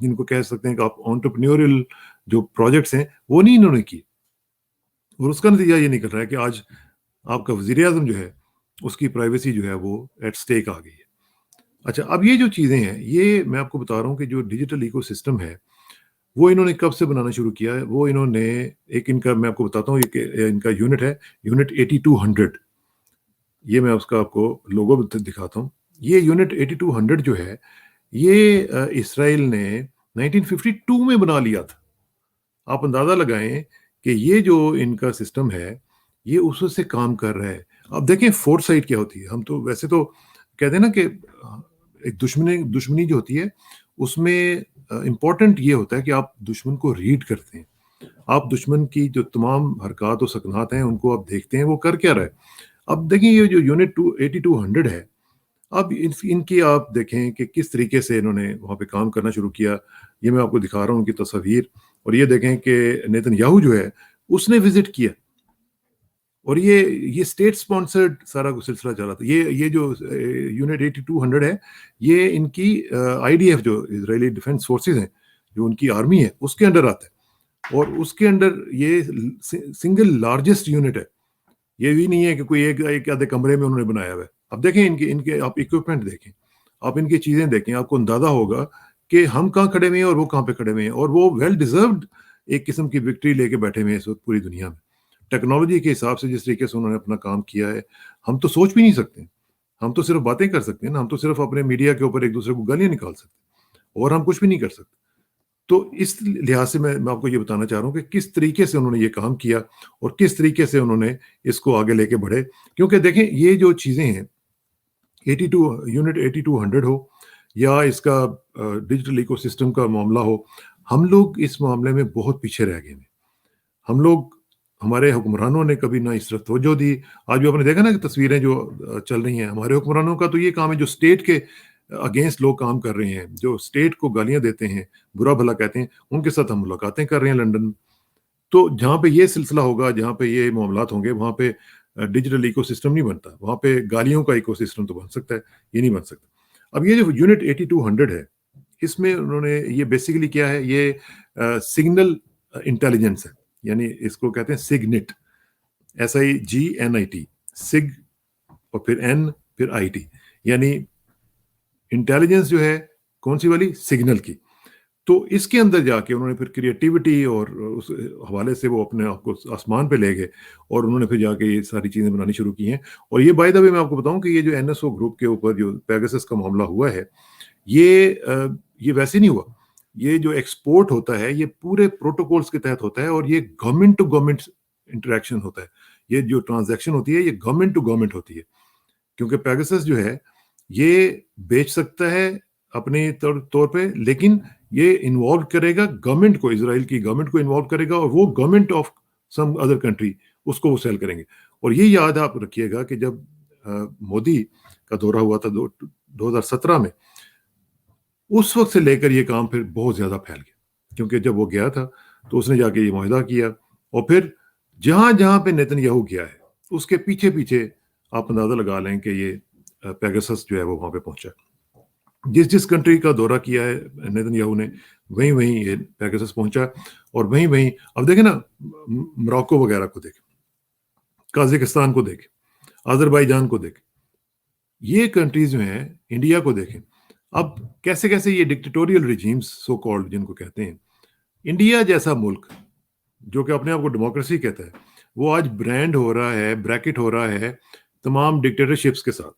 جن کو کہہ سکتے ہیں کہ آپ انٹرپرینیورل جو پروجیکٹس ہیں وہ نہیں انہوں نے کی، اور اس کا نتیجہ یہ نکل رہا ہے کہ آج آپ کا وزیر اعظم جو ہے اس کی پرائیویسی جو ہے وہ ایٹ سٹیک آ گئی ہے۔ اچھا، اب یہ جو چیزیں ہیں، یہ میں آپ کو بتا رہا ہوں کہ جو ڈیجیٹل ایکو سسٹم ہے وہ انہوں نے کب سے بنانا شروع کیا ہے؟ وہ انہوں نے ایک ان کا میں آپ کو بتاتا ہوں، ان کا یونٹ ہے یونٹ 8200۔ یہ میں اس کا آپ کو لوگو دکھاتا ہوں۔ یہ یونٹ 8200 جو ہے یہ اسرائیل نے 1952 میں بنا لیا تھا۔ آپ اندازہ لگائیں کہ یہ جو ان کا سسٹم ہے یہ اس وقت سے کام کر رہا ہے۔ اب دیکھیں فورتھ سائٹ کیا ہوتی ہے۔ ہم تو ویسے تو کہتے ہیں نا کہ ایک دشمنی جو ہوتی ہے اس میں امپورٹنٹ یہ ہوتا ہے کہ آپ دشمن کو ریڈ کرتے ہیں، آپ دشمن کی جو تمام حرکات و سکنات ہیں ان کو آپ دیکھتے ہیں وہ کر کیا رہا ہے۔ اب دیکھیں یہ جو یونٹ 8200 ہے، اب ان کی آپ دیکھیں کہ کس طریقے سے انہوں نے وہاں پہ کام کرنا شروع کیا۔ یہ میں آپ کو دکھا رہا ہوں ان کی تصاویر، اور یہ دیکھیں کہ نیتن یاہو جو ہے اس نے وزٹ کیا، اور یہ اسٹیٹ سپانسرڈ سارا سلسلہ چلا تھا۔ یہ جو یونٹ 8200 ہے یہ ان کی آئی ڈی ایف جو اسرائیلی ڈیفنس فورسز ہیں، جو ان کی آرمی ہے اس کے انڈر آتا ہے، اور اس کے انڈر یہ سنگل لارجسٹ یونٹ ہے۔ یہ بھی نہیں ہے کہ کوئی ایک آدھے کمرے میں انہوں نے بنایا ہوا ہے۔ اب دیکھیں ان کے آپ اکوپمنٹ دیکھیں، آپ ان کی چیزیں دیکھیں، آپ کو اندازہ ہوگا کہ ہم کہاں کھڑے ہوئے ہیں اور وہ کہاں پہ کھڑے ہوئے ہیں، اور وہ ویل ڈیزروڈ ایک قسم کی وکٹری لے کے بیٹھے ہوئے ہیں اس وقت پوری دنیا میں۔ ٹیکنالوجی کے حساب سے جس طریقے سے انہوں نے اپنا کام کیا ہے ہم تو سوچ بھی نہیں سکتے۔ ہم تو صرف باتیں کر سکتے ہیں نا، ہم تو صرف اپنے میڈیا کے اوپر ایک دوسرے کو گالیاں نکال سکتے ہیں، اور ہم کچھ بھی نہیں کر سکتے۔ تو اس لحاظ سے میں آپ کو یہ بتانا چاہ رہا ہوں کہ کس طریقے سے انہوں نے یہ کام کیا اور کس طریقے سے انہوں نے اس کو آگے لے کے بڑھے۔ کیونکہ دیکھیں یہ جو چیزیں ہیں یونٹ 8200 ہو یا اس کا ڈیجیٹل ایکو سسٹم کا معاملہ ہو، ہم لوگ اس معاملے میں بہت پیچھے رہ گئے ہیں۔ ہم لوگ، ہمارے حکمرانوں نے کبھی نہ اس طرح توجہ دی۔ آج بھی آپ نے دیکھا نا کہ تصویریں جو چل رہی ہیں، ہمارے حکمرانوں کا تو یہ کام ہے جو اسٹیٹ کے اگینسٹ لوگ کام کر رہے ہیں، جو اسٹیٹ کو گالیاں دیتے ہیں، برا بھلا کہتے ہیں، ان کے ساتھ ہم ملاقاتیں کر رہے ہیں لندن میں۔ تو جہاں پہ یہ سلسلہ ہوگا، جہاں پہ یہ معاملات ہوں گے، وہاں پہ ڈیجیٹل ایکو سسٹم نہیں بنتا، وہاں پہ گالیوں کا ایکو سسٹم تو بن سکتا ہے، یہ نہیں بن سکتا۔ اب یہ جو یونٹ 8200 ہے اس میں انہوں نے یہ بیسیکلی کیا ہے، یہ سگنل انٹیلیجنس ہے، یعنی اس کو کہتے ہیں سگنٹ، SIGNIT، سگ اور پھر N پھر IT، یعنی انٹیلیجنس جو ہے کون سی والی؟ سگنل کی۔ تو اس کے اندر جا کے انہوں نے پھر کریٹیوٹی اور اس حوالے سے وہ اپنے آپ کو آسمان پہ لے گئے، اور انہوں نے پھر جا کے یہ ساری چیزیں بنانی شروع کی ہیں۔ اور یہ بائی دا وے میں آپ کو بتاؤں کہ یہ جو NSO گروپ کے اوپر جو پیگاسس کا معاملہ ہوا ہے، یہ ویسے نہیں ہوا۔ یہ جو ایکسپورٹ ہوتا ہے یہ پورے پروٹوکولز کے تحت ہوتا ہے، اور یہ گورنمنٹ ٹو گورنمنٹ انٹریکشن ہوتا ہے۔ یہ جو ٹرانزیکشن ہوتی ہے یہ گورنمنٹ ٹو گورنمنٹ ہوتی ہے، کیونکہ پیگاسس جو ہے یہ بیچ سکتا ہے اپنے طور پہ، لیکن یہ انوالو کرے گا گورنمنٹ کو، اسرائیل کی گورنمنٹ کو انوالو کرے گا، اور وہ government of some other country اس کو وہ سیل کریں گے۔ اور یہ یاد آپ رکھیے گا کہ جب مودی کا دورہ ہوا تھا 2017 میں، اس وقت سے لے کر یہ کام پھر بہت زیادہ پھیل گیا، کیونکہ جب وہ گیا تھا تو اس نے جا کے یہ معاہدہ کیا، اور پھر جہاں جہاں پہ نیتن یاہو گیا ہے اس کے پیچھے پیچھے آپ اندازہ لگا لیں کہ یہ پیگاسس جو ہے وہ وہاں پہ پہنچا۔ جس کنٹری کا دورہ کیا ہے نیتن یاہو نے، وہیں یہ پیگاسس پہنچا، اور وہیں اب دیکھیں نا، موراکو وغیرہ کو دیکھیں، قازقستان کو دیکھیں، آذربائیجان کو دیکھیں، یہ کنٹریز جو ہیں، انڈیا کو دیکھیں۔ اب کیسے یہ ڈکٹیٹوریل ریجیمز سو کالڈ جن کو کہتے ہیں، انڈیا جیسا ملک جو کہ اپنے آپ کو ڈیموکریسی کہتا ہے، وہ آج برانڈ ہو رہا ہے، بریکٹ ہو رہا ہے تمام ڈکٹیٹرشپس کے ساتھ۔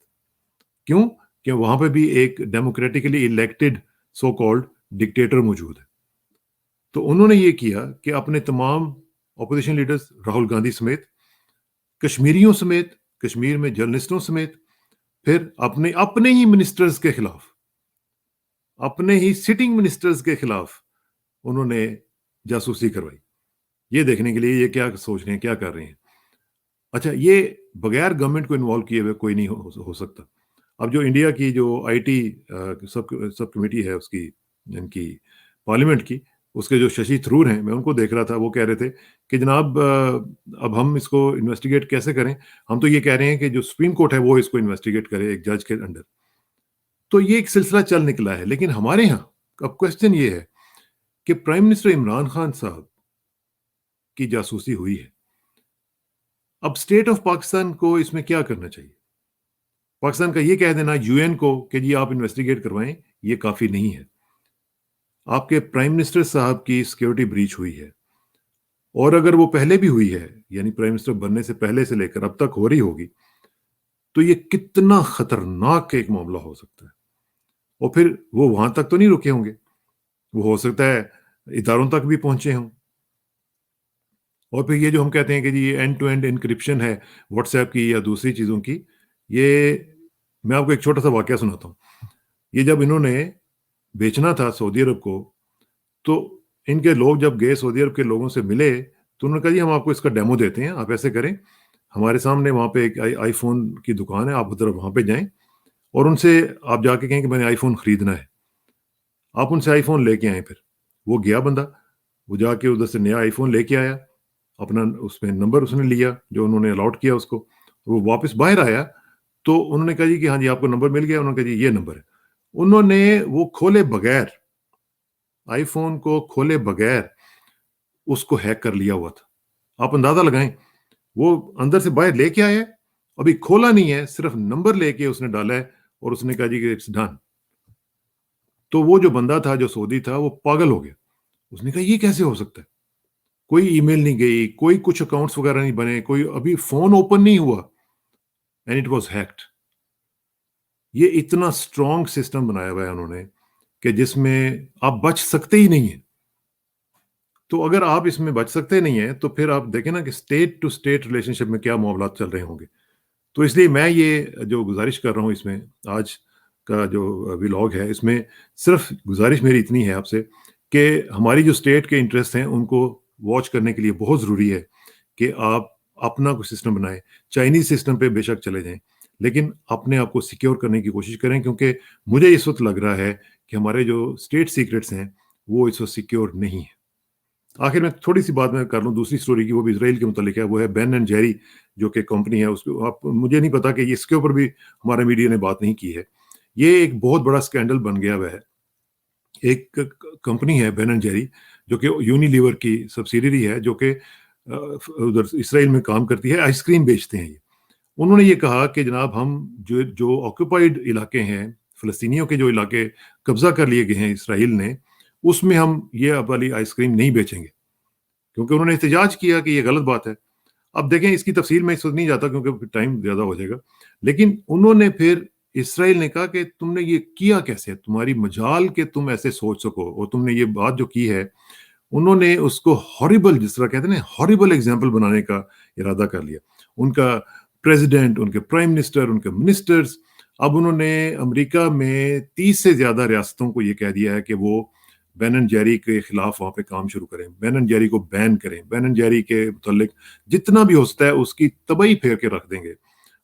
کیوں؟ کہ وہاں پہ بھی ایک democratically elected so called dictator موجود ہے۔ تو انہوں نے یہ کیا کہ اپنے تمام اپوزیشن لیڈرز، راہل گاندھی سمیت، کشمیریوں سمیت، کشمیر میں جرنلسٹوں سمیت، پھر اپنے ہی منسٹرز کے خلاف، اپنے ہی سٹنگ منسٹرز کے خلاف انہوں نے جاسوسی کروائی، یہ دیکھنے کے لیے یہ کیا سوچ رہے ہیں، کیا کر رہے ہیں۔ اچھا، یہ بغیر گورنمنٹ کو انوالو کیے ہوئے کوئی نہیں ہو سکتا۔ اب جو انڈیا کی جو IT سب کمیٹی ہے اس کی، ان کی پارلیمنٹ کی، اس کے جو ششی تھرور ہیں، میں ان کو دیکھ رہا تھا، وہ کہہ رہے تھے کہ جناب اب ہم اس کو انویسٹیگیٹ کیسے کریں؟ ہم تو یہ کہہ رہے ہیں کہ جو سپریم کورٹ ہے وہ اس کو انویسٹیگیٹ کرے ایک جج کے انڈر۔ تو یہ ایک سلسلہ چل نکلا ہے، لیکن ہمارے ہاں اب کوشچن یہ ہے کہ پرائم منسٹر عمران خان صاحب کی جاسوسی ہوئی ہے. اب اسٹیٹ آف پاکستان کو اس میں کیا کرنا چاہیے؟ پاکستان کا یہ کہہ دینا یو این کو کہ جی آپ انویسٹیگیٹ کروائیں، یہ کافی نہیں ہے. آپ کے پرائم منسٹر صاحب کی سیکیورٹی بریچ ہوئی ہے، اور اگر وہ پہلے بھی ہوئی ہے، یعنی پرائم منسٹر بننے سے پہلے سے لے کر اب تک ہو رہی ہوگی، تو یہ کتنا خطرناک ایک معاملہ ہو سکتا ہے. اور پھر وہ وہاں تک تو نہیں رکے ہوں گے، وہ ہو سکتا ہے اداروں تک بھی پہنچے ہوں. اور پھر یہ جو ہم کہتے ہیں کہ جی یہ اینڈ ٹو اینڈ انکرپشن ہے واٹس ایپ کی یا دوسری چیزوں کی، یہ میں آپ کو ایک چھوٹا سا واقعہ سناتا ہوں. یہ جب انہوں نے بیچنا تھا سعودی عرب کو، تو ان کے لوگ جب گئے سعودی عرب کے لوگوں سے ملے تو انہوں نے کہا جی ہم آپ کو اس کا ڈیمو دیتے ہیں، آپ ایسے کریں، ہمارے سامنے وہاں پہ ایک آئی فون کی دکان ہے، آپ ادھر وہاں پہ جائیں اور ان سے آپ جا کے کہیں کہ میں نے آئی فون خریدنا ہے. آپ ان سے آئی فون لے کے آئیں. پھر وہ گیا بندہ، وہ جا کے ادھر سے نیا آئی فون لے کے آیا، اپنا اس میں نمبر اس نے لیا جو انہوں نے الاٹ کیا اس کو. وہ واپس باہر آیا تو انہوں نے کہا جی کہ ہاں جی آپ کو نمبر مل گیا. انہوں نے کہا جی یہ نمبر ہے. انہوں نے وہ کھولے بغیر، آئی فون کو کھولے بغیر اس کو ہیک کر لیا ہوا تھا. آپ اندازہ لگائیں، وہ اندر سے باہر لے کے آیا، ابھی کھولا نہیں ہے، صرف نمبر لے کے اس نے ڈالا ہے اور اس نے کہا جی کہ اٹس ڈن. تو وہ جو بندہ تھا جو سعودی تھا وہ پاگل ہو گیا. اس نے کہا یہ کیسے ہو سکتا ہے؟ کوئی ای میل نہیں گئی، کوئی کچھ اکاؤنٹس وغیرہ نہیں بنے، کوئی ابھی فون اوپن نہیں ہوا، اینڈ اٹ واز ہیکڈ. یہ اتنا اسٹرانگ سسٹم بنایا ہوا ہے انہوں نے کہ جس میں آپ بچ سکتے ہی نہیں ہیں. تو اگر آپ اس میں بچ سکتے نہیں ہیں تو پھر آپ دیکھیں نا کہ اسٹیٹ ٹو اسٹیٹ ریلیشن شپ میں کیا معاملات چل رہے ہوں گے. تو اس لیے میں یہ جو گزارش کر رہا ہوں اس میں، آج کا جو ولاگ ہے اس میں صرف گزارش میری اتنی ہے آپ سے کہ ہماری جو اسٹیٹ کے انٹرسٹ ہیں ان کو واچ کرنے کے لیے بہت ضروری ہے کہ آپ اپنا کوئی سسٹم بنائیں. چائنیز سسٹم پہ بے شک چلے جائیں، لیکن اپنے آپ کو سیکیور کرنے کی کوشش کریں، کیونکہ مجھے اس وقت لگ رہا ہے کہ ہمارے جو اسٹیٹ سیکرٹس ہیں وہ اس وقت سیکیور نہیں ہیں. آخر میں تھوڑی سی بات میں کر لوں دوسری سٹوری کی، وہ بھی اسرائیل کے متعلق ہے. وہ ہے بین اینڈ جیری جو کہ کمپنی ہے. اس کو آپ مجھے نہیں پتا کہ اس کے اوپر بھی ہمارے میڈیا نے بات نہیں کی ہے. یہ ایک بہت بڑا سکینڈل بن گیا ہوا ہے. ایک کمپنی ہے بین اینڈ جیری جو کہ یونی لیور کی سبسیڈری ہے، جو کہ ادھر اسرائیل میں کام کرتی ہے، آئس کریم بیچتے ہیں. یہ انہوں نے یہ کہا کہ جناب ہم جو آکوپائڈ علاقے ہیں، فلسطینیوں کے جو علاقے قبضہ کر لیے گئے ہیں اسرائیل نے، اس میں ہم یہ والی آئس کریم نہیں بیچیں گے، کیونکہ انہوں نے احتجاج کیا کہ یہ غلط بات ہے. اب دیکھیں اس کی تفصیل میں اس وقت نہیں جاتا کیونکہ ٹائم زیادہ ہو جائے گا، لیکن انہوں نے پھر اسرائیل نے کہا کہ تم نے یہ کیا کیسے، تمہاری مجال کہ تم ایسے سوچ سکو، اور تم نے یہ بات جو کی ہے، انہوں نے اس کو ہاریبل، جس طرح کہتے ہیں نا ہاریبل ایگزامپل بنانے کا ارادہ کر لیا. ان کا پریزیڈنٹ، ان کے پرائم منسٹر، ان کے منسٹرز، اب انہوں نے امریکہ میں 30 سے زیادہ ریاستوں کو یہ کہہ دیا ہے کہ وہ بین اینڈ جیری کے خلاف وہاں پہ کام شروع کریں، بین اینڈ جیری کو بین کریں، بین اینڈ جیری کے متعلق جتنا بھی ہو سکتا ہے اس کی تباہی پھیر کے رکھ دیں گے.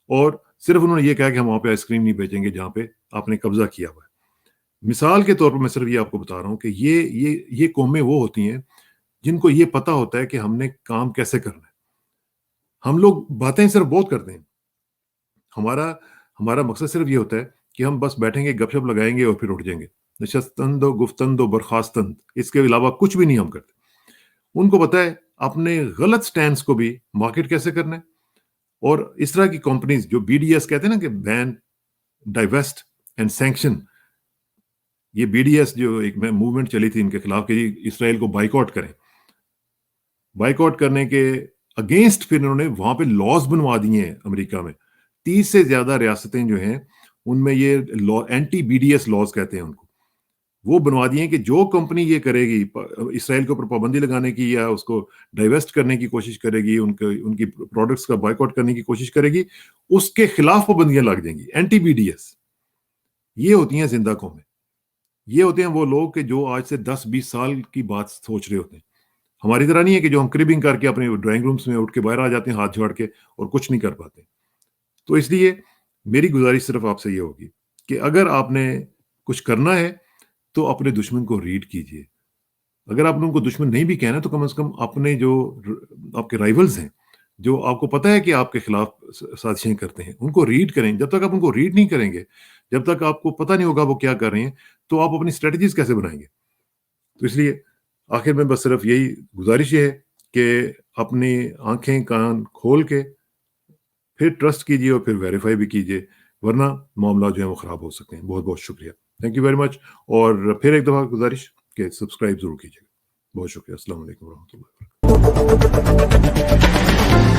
اور صرف انہوں نے یہ کہا کہ ہم وہاں پہ آئس کریم نہیں بیچیں گے جہاں پہ آپ نے قبضہ کیا ہوا ہے. مثال کے طور پر میں صرف یہ آپ کو بتا رہا ہوں کہ یہ قومیں وہ ہوتی ہیں جن کو یہ پتا ہوتا ہے کہ ہم نے کام کیسے کرنا ہے. ہم لوگ باتیں صرف بہت کرتے ہیں، ہمارا مقصد صرف یہ ہوتا ہے کہ ہم بس بیٹھیں گے، گپ شپ لگائیں گے اور پھر اٹھ جائیں گے، نشستند و گفتند و برخاستند، اس کے علاوہ کچھ بھی نہیں ہم کرتے. ان کو پتا ہے اپنے غلط سٹینڈز کو بھی مارکیٹ کیسے کرنا ہے. اور اس طرح کی کمپنیز جو بی ڈی ایس کہتے ہیں نا کہ بین، ڈائیویسٹ اینڈ سینکشن، یہ بی ڈی ایس جو ایک موومنٹ چلی تھی ان کے خلاف کہ اسرائیل کو بائیکاٹ کریں، بائیکاٹ کرنے کے اگینسٹ پھر انہوں نے وہاں پہ لاز بنوا دیے ہیں. امریکہ میں 30 سے زیادہ ریاستیں جو ہیں ان میں یہ anti B D S laws کہتے ہیں ان کو، وہ بنوا دیے کہ جو کمپنی یہ کرے گی اسرائیل کے اوپر پابندی لگانے کی یا اس کو ڈائیویسٹ کرنے کی کوشش کرے گی، ان کی پروڈکٹس کا بائیکاٹ کرنے کی کوشش کرے گی، اس کے خلاف پابندیاں لگ جائیں گی. اینٹی بی ڈی ایس یہ ہوتی ہیں زندہ قومیں. یہ ہوتے ہیں وہ لوگ کہ جو آج سے 10-20 سال کی بات سوچ رہے ہوتے ہیں. ہماری طرح نہیں ہے کہ جو ہم کربنگ کر کے اپنے ڈرائنگ رومز میں اٹھ کے باہر آ جاتے ہیں ہاتھ جھاڑ کے اور کچھ نہیں کر پاتے. تو اس لیے میری گزارش صرف آپ سے یہ ہوگی کہ اگر آپ نے کچھ کرنا ہے تو اپنے دشمن کو ریڈ کیجئے. اگر آپ نے ان کو دشمن نہیں بھی کہنا تو کم از کم اپنے جو آپ کے رائیولز ہیں، جو آپ کو پتا ہے کہ آپ کے خلاف سازشیں کرتے ہیں، ان کو ریڈ کریں. جب تک آپ ان کو ریڈ نہیں کریں گے، جب تک آپ کو پتہ نہیں ہوگا وہ کیا کر رہے ہیں، تو آپ اپنی اسٹریٹجیز کیسے بنائیں گے. تو اس لیے آخر میں بس صرف یہی گزارش یہ ہے کہ اپنی آنکھیں کان کھول کے پھر ٹرسٹ کیجیے اور پھر ویریفائی بھی کیجیے، ورنہ معاملات جو ہیں وہ خراب ہو سکتے ہیں. بہت بہت شکریہ، تھینک یو ویری مچ. اور پھر ایک دفعہ گزارش کہ سبسکرائب ضرور کیجیے. بہت شکریہ. السلام علیکم ورحمۃ اللہ وبرکاتہ.